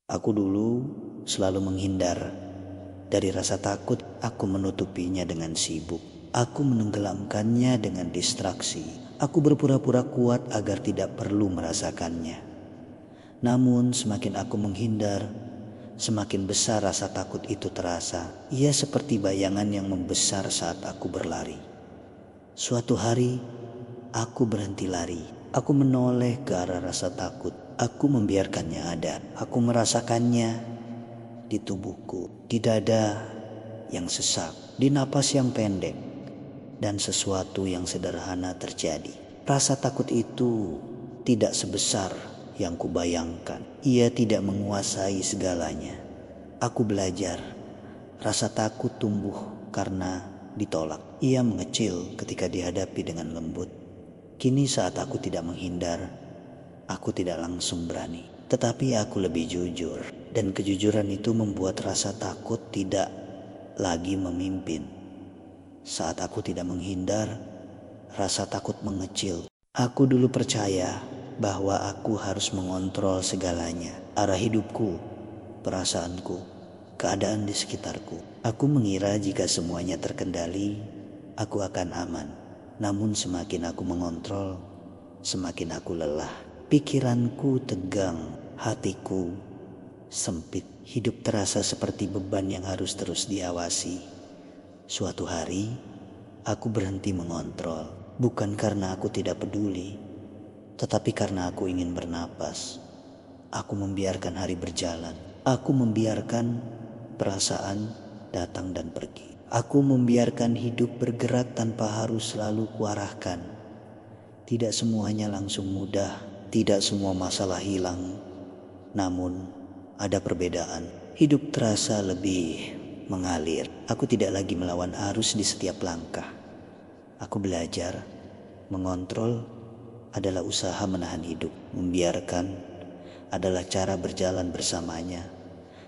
Aku dulu selalu menghindar dari rasa takut. Aku menutupinya dengan sibuk. Aku menenggelamkannya dengan distraksi. Aku berpura-pura kuat agar tidak perlu merasakannya. Namun semakin aku menghindar, semakin besar rasa takut itu terasa. Ia seperti bayangan yang membesar saat aku berlari. Suatu hari, aku berhenti lari. Aku menoleh ke arah rasa takut. Aku membiarkannya ada. Aku merasakannya di tubuhku, di dada yang sesak, di napas yang pendek, dan sesuatu yang sederhana terjadi. Rasa takut itu tidak sebesar yang kubayangkan. Ia tidak menguasai segalanya. Aku belajar, rasa takut tumbuh karena ditolak. Ia mengecil ketika dihadapi dengan lembut. Kini saat aku tidak menghindar, aku tidak langsung berani. Tetapi aku lebih jujur. Dan kejujuran itu membuat rasa takut tidak lagi memimpin. Saat aku tidak menghindar, rasa takut mengecil. Aku dulu percaya bahwa aku harus mengontrol segalanya. Arah hidupku, perasaanku, keadaan di sekitarku. Aku mengira jika semuanya terkendali, aku akan aman. Namun semakin aku mengontrol, semakin aku lelah. Pikiranku tegang, hatiku sempit. Hidup terasa seperti beban yang harus terus diawasi. Suatu hari, aku berhenti mengontrol. Bukan karena aku tidak peduli, tetapi karena aku ingin bernapas. Aku membiarkan hari berjalan. Aku membiarkan perasaan datang dan pergi. Aku membiarkan hidup bergerak tanpa harus selalu kuarahkan. Tidak semuanya langsung mudah, tidak semua masalah hilang. Namun ada perbedaan. Hidup terasa lebih mengalir. Aku tidak lagi melawan arus di setiap langkah. Aku belajar mengontrol adalah usaha menahan hidup. Membiarkan adalah cara berjalan bersamanya.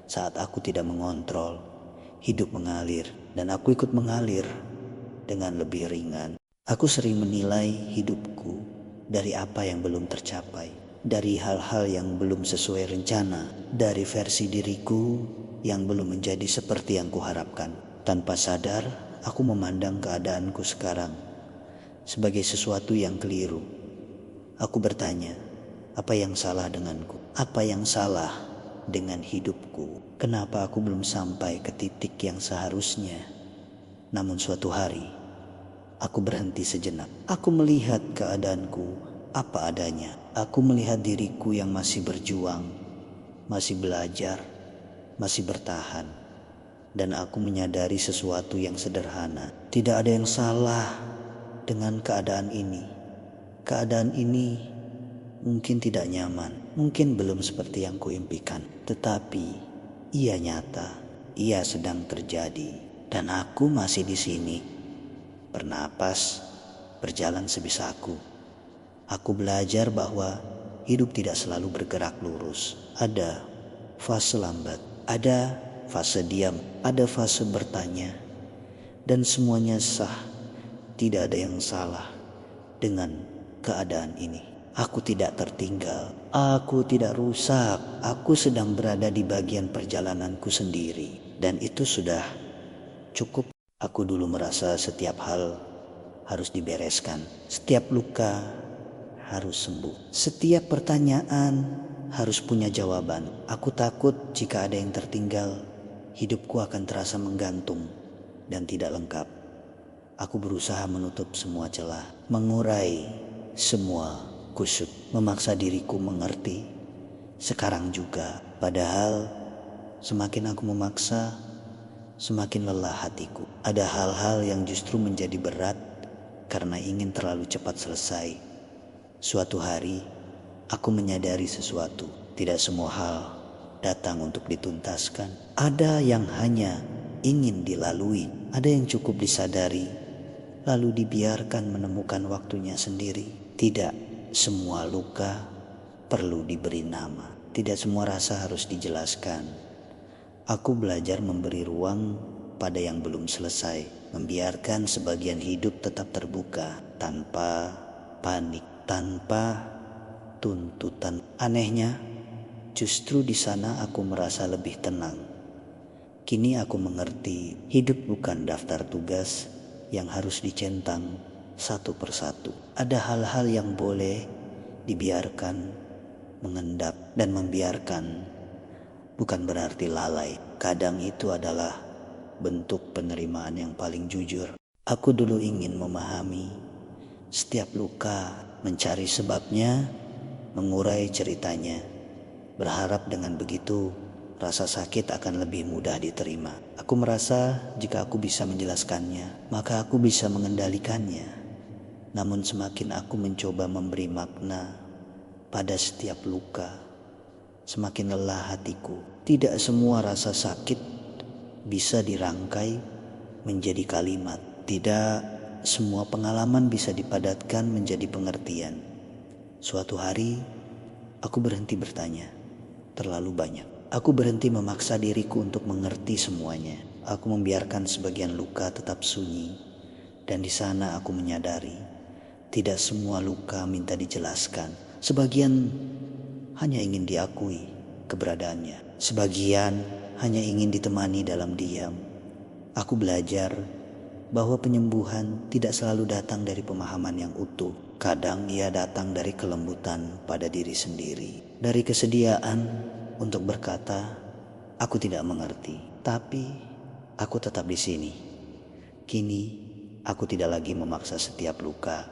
Saat aku tidak mengontrol, hidup mengalir, dan aku ikut mengalir dengan lebih ringan. Aku sering menilai hidupku dari apa yang belum tercapai, dari hal-hal yang belum sesuai rencana, dari versi diriku yang belum menjadi seperti yang kuharapkan. Tanpa sadar, aku memandang keadaanku sekarang sebagai sesuatu yang keliru. Aku bertanya, apa yang salah denganku? Apa yang salah dengan hidupku? Kenapa aku belum sampai ke titik yang seharusnya? Namun suatu hari, aku berhenti sejenak. Aku melihat keadaanku apa adanya. Aku melihat diriku yang masih berjuang, masih belajar, masih bertahan. Dan aku menyadari sesuatu yang sederhana. Tidak ada yang salah dengan keadaan ini. Keadaan ini mungkin tidak nyaman, mungkin belum seperti yang kuimpikan. Tetapi ia nyata, ia sedang terjadi. Dan aku masih di sini, bernapas, berjalan sebisaku. Aku belajar bahwa hidup tidak selalu bergerak lurus. Ada fase lambat, ada fase diam, ada fase bertanya. Dan semuanya sah. Tidak ada yang salah dengan keadaan ini. Aku tidak tertinggal, aku tidak rusak. Aku sedang berada di bagian perjalananku sendiri. Dan itu sudah cukup. Aku dulu merasa setiap hal harus dibereskan. Setiap luka harus sembuh. Setiap pertanyaan harus punya jawaban. Aku takut jika ada yang tertinggal, hidupku akan terasa menggantung dan tidak lengkap. Aku berusaha menutup semua celah, mengurai semua kusut, memaksa diriku mengerti. Sekarang juga, padahal semakin aku memaksa, semakin lelah hatiku. Ada hal-hal yang justru menjadi berat karena ingin terlalu cepat selesai. Suatu hari, aku menyadari sesuatu. Tidak semua hal datang untuk dituntaskan. Ada yang hanya ingin dilalui, ada yang cukup disadari, lalu dibiarkan menemukan waktunya sendiri. Tidak semua luka perlu diberi nama. Tidak semua rasa harus dijelaskan. Aku belajar memberi ruang pada yang belum selesai, membiarkan sebagian hidup tetap terbuka tanpa panik, tanpa tuntutan. Anehnya, Justru di sana aku merasa lebih tenang. Kini aku mengerti, hidup bukan daftar tugas yang harus dicentang satu persatu. Ada hal-hal yang boleh dibiarkan, mengendap dan membiarkan. Bukan berarti lalai. Kadang itu adalah bentuk penerimaan yang paling jujur. Aku dulu ingin memahami setiap luka, mencari sebabnya, mengurai ceritanya. Berharap dengan begitu, rasa sakit akan lebih mudah diterima. Aku merasa jika aku bisa menjelaskannya, maka aku bisa mengendalikannya. Namun semakin aku mencoba memberi makna pada setiap luka, semakin lelah hatiku. Tidak semua rasa sakit bisa dirangkai menjadi kalimat. Tidak semua pengalaman bisa dipadatkan menjadi pengertian. Suatu hari, aku berhenti bertanya terlalu banyak. Aku berhenti memaksa diriku untuk mengerti semuanya. Aku membiarkan sebagian luka tetap sunyi. Dan di sana aku menyadari, tidak semua luka minta dijelaskan. Sebagian hanya ingin diakui keberadaannya. Sebagian hanya ingin ditemani dalam diam. Aku belajar bahwa penyembuhan tidak selalu datang dari pemahaman yang utuh. Kadang ia datang dari kelembutan pada diri sendiri. Dari kesediaan untuk berkata, aku tidak mengerti. Tapi aku tetap di sini. Kini aku tidak lagi memaksa setiap luka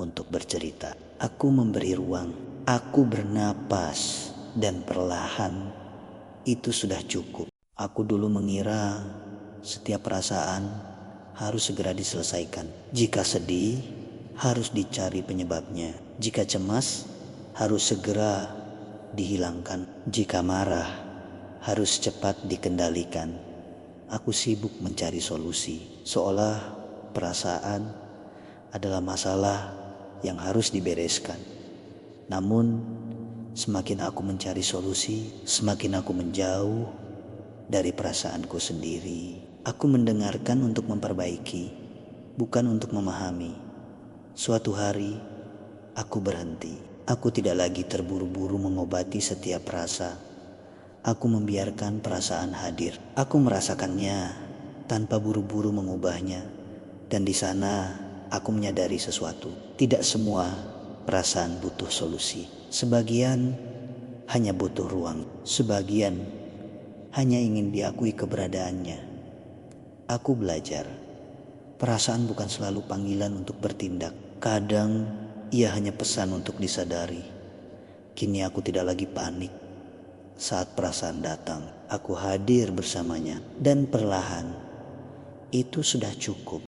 untuk bercerita. Aku memberi ruang. Aku bernapas dan perlahan itu sudah cukup. Aku dulu mengira setiap perasaan harus segera diselesaikan. Jika sedih, harus dicari penyebabnya. Jika cemas, harus segera dihilangkan. Jika marah, harus cepat dikendalikan. Aku sibuk mencari solusi, seolah perasaan adalah masalah yang harus dibereskan. Namun, semakin aku mencari solusi, semakin aku menjauh dari perasaanku sendiri. Aku mendengarkan untuk memperbaiki, bukan untuk memahami. Suatu hari, aku berhenti. Aku tidak lagi terburu-buru mengobati setiap rasa. Aku membiarkan perasaan hadir. Aku merasakannya tanpa buru-buru mengubahnya. Dan di sana, aku menyadari sesuatu. Tidak semua perasaan butuh solusi. Sebagian hanya butuh ruang. Sebagian hanya ingin diakui keberadaannya. Aku belajar, perasaan bukan selalu panggilan untuk bertindak. Kadang ia hanya pesan untuk disadari. Kini aku tidak lagi panik saat perasaan datang. Aku hadir bersamanya dan perlahan itu sudah cukup.